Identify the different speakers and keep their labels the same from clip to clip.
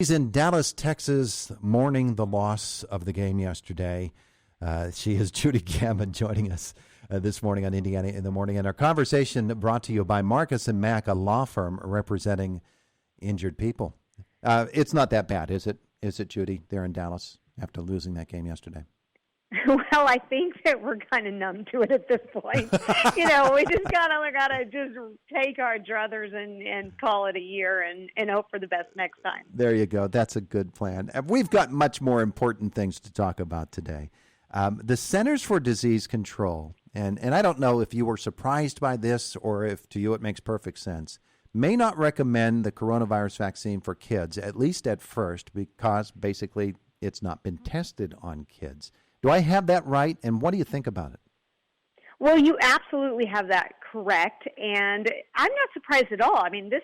Speaker 1: She's in Dallas, Texas, mourning the loss of the game yesterday. She is Judy Gaman joining us this morning on Indiana in the Morning. And our conversation brought to you by Marcus & Mack, a law firm representing injured people. It's not that bad, is it? Is it, Judy, there in Dallas after losing that game yesterday?
Speaker 2: Well, I think that we're kind of numb to it at this point. We just gotta just take our druthers and call it a year and hope for the best next time.
Speaker 1: There you go. That's a good plan. We've got much more important things to talk about today. The Centers for Disease Control, and I don't know if you were surprised by this or if to you it makes perfect sense, may not recommend the coronavirus vaccine for kids, at least at first, because basically it's not been tested on kids. Do I have that right? And what do you think about it?
Speaker 2: Well, you absolutely have that correct, and I'm not surprised at all. I mean, this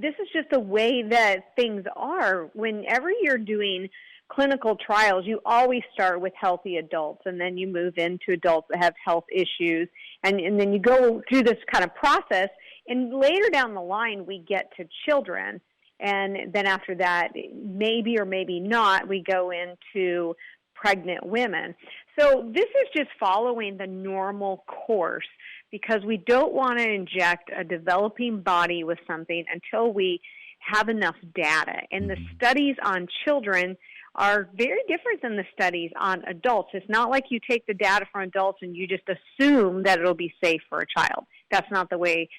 Speaker 2: is just the way that things are. Whenever you're doing clinical trials, you always start with healthy adults, and then you move into adults that have health issues, and then you go through this kind of process, and later down the line, we get to children, and then after that, maybe or maybe not, we go into pregnant women. So this is just following the normal course because we don't want to inject a developing body with something until we have enough data. And the studies on children are very different than the studies on adults. It's not like you take the data from adults and you just assume that it'll be safe for a child. That's not the way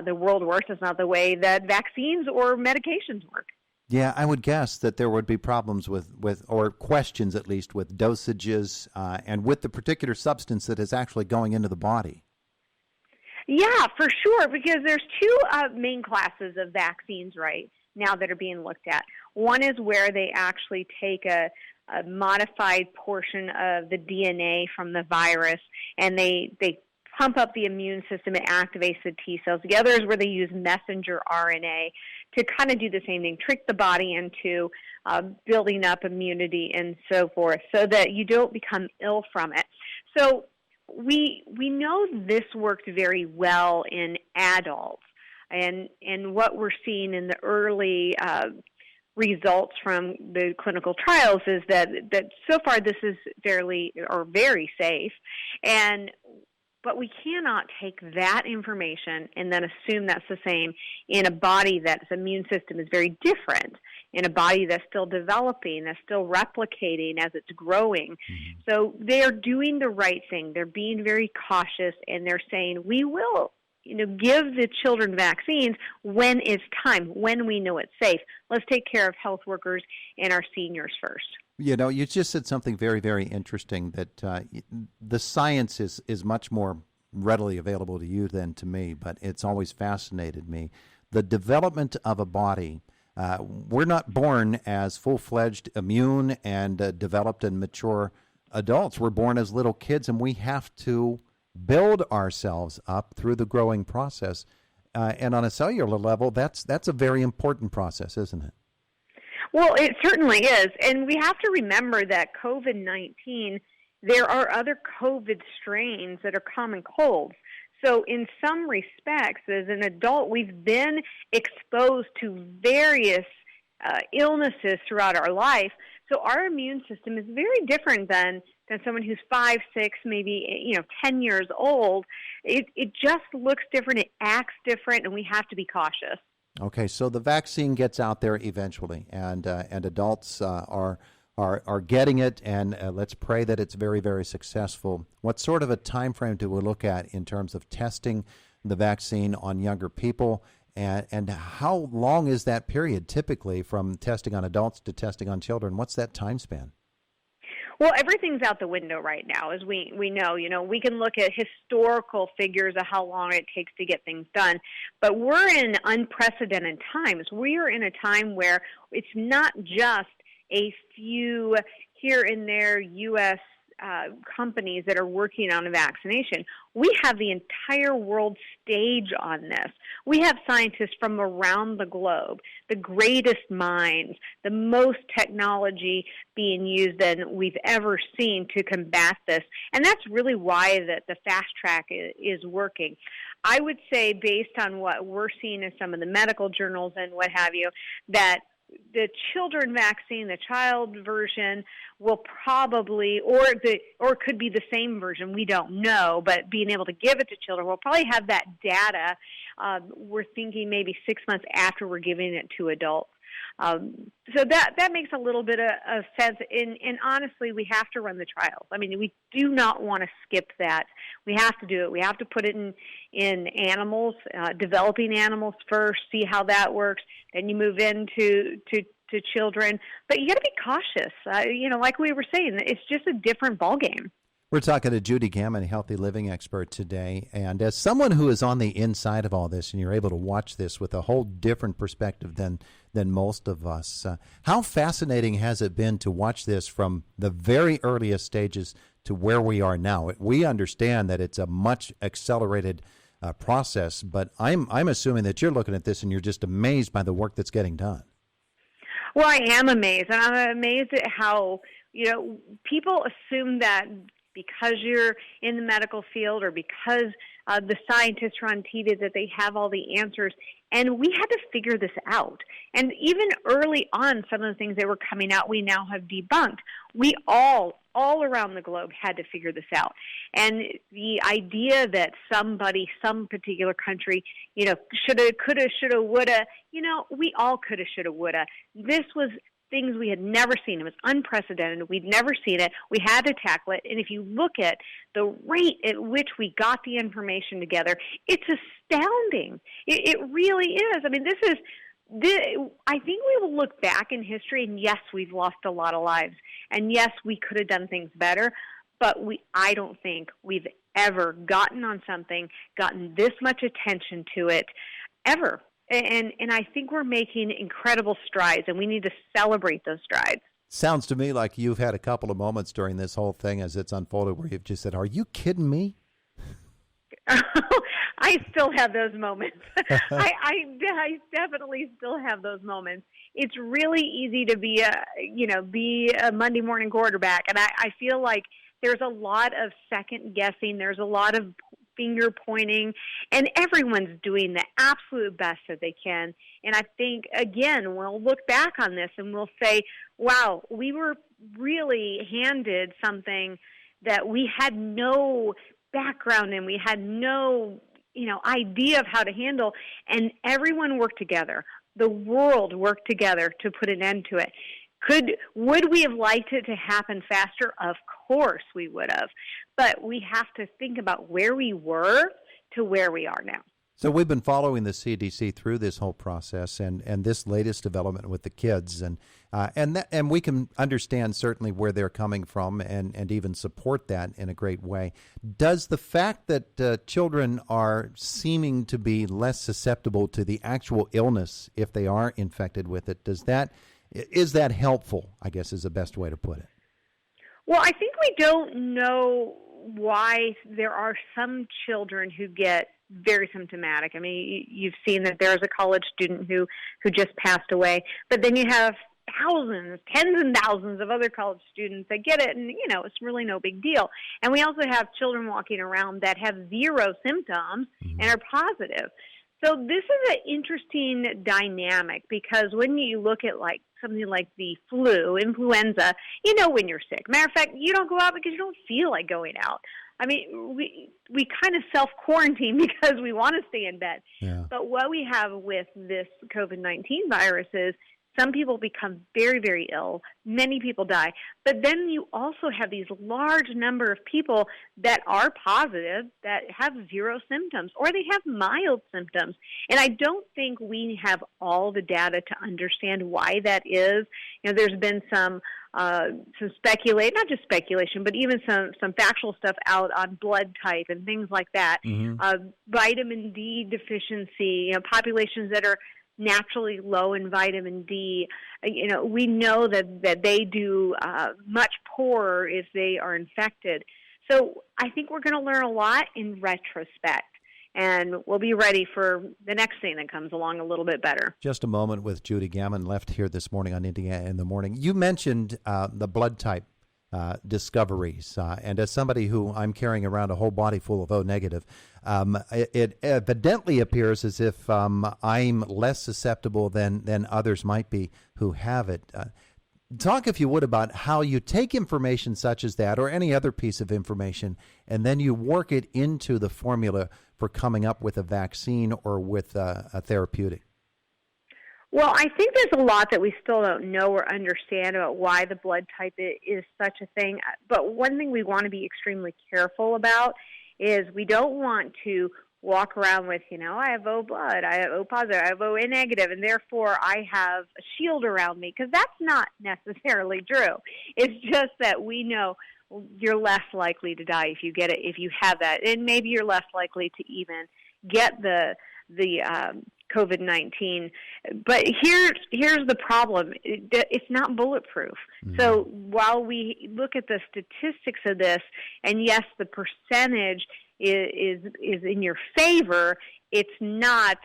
Speaker 2: the world works. It's not the way that vaccines or medications work.
Speaker 1: Yeah, I would guess that there would be problems with or questions at least with dosages and with the particular substance that is actually going into the body.
Speaker 2: Yeah, for sure, because there's two main classes of vaccines right now that are being looked at. One is where they actually take a modified portion of the DNA from the virus and they pump up the immune system, it activates the T cells. The other is where they use messenger RNA to kind of do the same thing, trick the body into building up immunity and so forth so that you don't become ill from it. So we know this worked very well in adults. And what we're seeing in the early results from the clinical trials is that so far this is very safe. But we cannot take that information and then assume that's the same in a body that's immune system is very different, in a body that's still developing, that's still replicating as it's growing. Mm-hmm. So they're doing the right thing. They're being very cautious, and they're saying, we will give the children vaccines when it's time, when we know it's safe. Let's take care of health workers and our seniors first.
Speaker 1: You just said something very, very interesting, that the science is much more readily available to you than to me, but it's always fascinated me. The development of a body, we're not born as full-fledged, immune, and developed and mature adults. We're born as little kids, and we have to build ourselves up through the growing process. And on a cellular level, that's a very important process, isn't it?
Speaker 2: Well, it certainly is. And we have to remember that COVID-19, there are other COVID strains that are common colds. So in some respects, as an adult, we've been exposed to various illnesses throughout our life. So our immune system is very different than someone who's 5, 6, maybe 10 years old. It just looks different. It acts different, and we have to be cautious.
Speaker 1: Okay, so the vaccine gets out there eventually, and adults are getting it, and let's pray that it's very, very successful. What sort of a time frame do we look at in terms of testing the vaccine on younger people, and how long is that period typically from testing on adults to testing on children? What's that time span?
Speaker 2: Well, everything's out the window right now, as we know. We can look at historical figures of how long it takes to get things done, but we're in unprecedented times. We are in a time where it's not just a few here and there U.S. Companies that are working on a vaccination. We have the entire world stage on this. We have scientists from around the globe, the greatest minds, the most technology being used than we've ever seen to combat this. And that's really why the fast track is working. I would say, based on what we're seeing in some of the medical journals and what have you, that the children vaccine, the child version, will probably, or it could be the same version, we don't know, but being able to give it to children, we'll probably have that data. We're thinking maybe 6 months after we're giving it to adults. So that makes a little bit of sense. And honestly, we have to run the trials. I mean, we do not want to skip that. We have to do it. We have to put it in animals, developing animals first, see how that works. Then you move into children. But you got to be cautious. Like we were saying, it's just a different ballgame.
Speaker 1: We're talking to Judy Gaman, healthy living expert today. And as someone who is on the inside of all this, and you're able to watch this with a whole different perspective than most of us, how fascinating has it been to watch this from the very earliest stages to where we are now? We understand that it's a much accelerated process, but I'm assuming that you're looking at this and you're just amazed by the work that's getting done. Well,
Speaker 2: I am amazed. And I'm amazed at how, people assume that because you're in the medical field or because the scientists are on TV that they have all the answers. And we had to figure this out. And even early on, some of the things that were coming out, we now have debunked. We all around the globe had to figure this out. And the idea that somebody, some particular country, shoulda, coulda, shoulda, woulda, we all coulda, shoulda, woulda. This was things we had never seen. It was unprecedented. We'd never seen it. We had to tackle it. And if you look at the rate at which we got the information together, it's astounding. It really is. I mean, I think we will look back in history, and yes, we've lost a lot of lives. And yes, we could have done things better, but I don't think we've ever gotten on something, gotten this much attention to it, ever. And I think we're making incredible strides, and we need to celebrate those strides.
Speaker 1: Sounds to me like you've had a couple of moments during this whole thing as it's unfolded where you've just said, "Are you kidding me?"
Speaker 2: I still have those moments. I definitely still have those moments. It's really easy to be a Monday morning quarterback, and I feel like there's a lot of second guessing. There's a lot of finger pointing, and everyone's doing the absolute best that they can. And I think, again, we'll look back on this and we'll say, wow, we were really handed something that we had no background in. We had no, idea of how to handle, and everyone worked together. The world worked together to put an end to it. Would we have liked it to happen faster? Of course we would have. But we have to think about where we were to where we are now.
Speaker 1: So we've been following the CDC through this whole process and this latest development with the kids, and we can understand certainly where they're coming from and even support that in a great way. Does the fact that children are seeming to be less susceptible to the actual illness if they are infected with it, is that helpful, I guess is the best way to put it?
Speaker 2: Well, I think we don't know why there are some children who get very symptomatic. I mean, you've seen that there's a college student who just passed away, but then you have thousands, tens and thousands of other college students that get it, and, it's really no big deal. And we also have children walking around that have zero symptoms and are positive. So this is an interesting dynamic because when you look at something like the flu, influenza, when you're sick. Matter of fact, you don't go out because you don't feel like going out. I mean, we kind of self-quarantine because we want to stay in bed. Yeah. But what we have with this COVID-19 virus is some people become very, very ill. Many people die. But then you also have these large number of people that are positive that have zero symptoms or they have mild symptoms. And I don't think we have all the data to understand why that is. There's been some speculation, not just speculation, but even some factual stuff out on blood type and things like that. Mm-hmm. Vitamin D deficiency, populations that are naturally low in vitamin D, we know that they do much poorer if they are infected. So I think we're going to learn a lot in retrospect, and we'll be ready for the next thing that comes along a little bit better.
Speaker 1: Just a moment with Judy Gaman left here this morning on Indiana in the Morning. You mentioned the blood type discoveries. And as somebody who I'm carrying around a whole body full of O negative, it evidently appears as if I'm less susceptible than others might be who have it. Talk, if you would, about how you take information such as that or any other piece of information, and then you work it into the formula for coming up with a vaccine or with a therapeutic.
Speaker 2: Well, I think there's a lot that we still don't know or understand about why the blood type is such a thing. But one thing we want to be extremely careful about is we don't want to walk around with, I have O blood, I have O positive, I have O negative, and therefore I have a shield around me, because that's not necessarily true. It's just that we know you're less likely to die if you get it, if you have that, and maybe you're less likely to even get the COVID-19. But here's the problem. It's not bulletproof. Mm-hmm. So while we look at the statistics of this, and yes, the percentage is in your favor, it's not,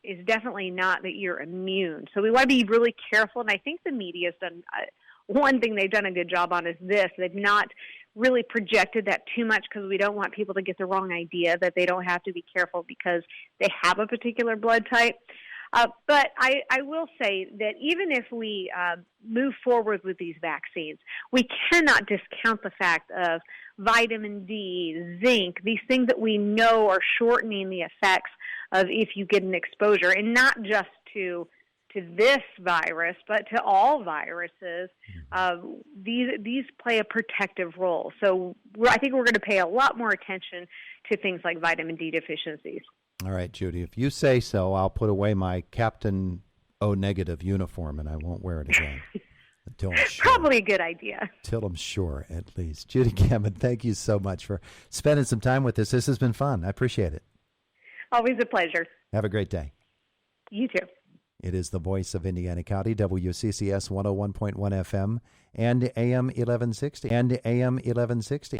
Speaker 2: is definitely not that you're immune. So we want to be really careful, and I think the media has done, one thing they've done a good job on is this. They've not really projected that too much, because we don't want people to get the wrong idea that they don't have to be careful because they have a particular blood type. But I will say that even if we move forward with these vaccines, we cannot discount the fact of vitamin D, zinc, these things that we know are shortening the effects of if you get an exposure, and not just to this virus, but to all viruses. These play a protective role. So I think we're going to pay a lot more attention to things like vitamin D deficiencies.
Speaker 1: All right, Judy, if you say so, I'll put away my Captain O negative uniform and I won't wear it again. Until I'm sure.
Speaker 2: Probably a good idea.
Speaker 1: Till I'm sure, at least. Judy Gaman, thank you so much for spending some time with us. This has been fun. I appreciate it.
Speaker 2: Always a pleasure.
Speaker 1: Have a great day.
Speaker 2: You too.
Speaker 1: It is the voice of Indiana County, WCCS 101.1 FM and AM 1160.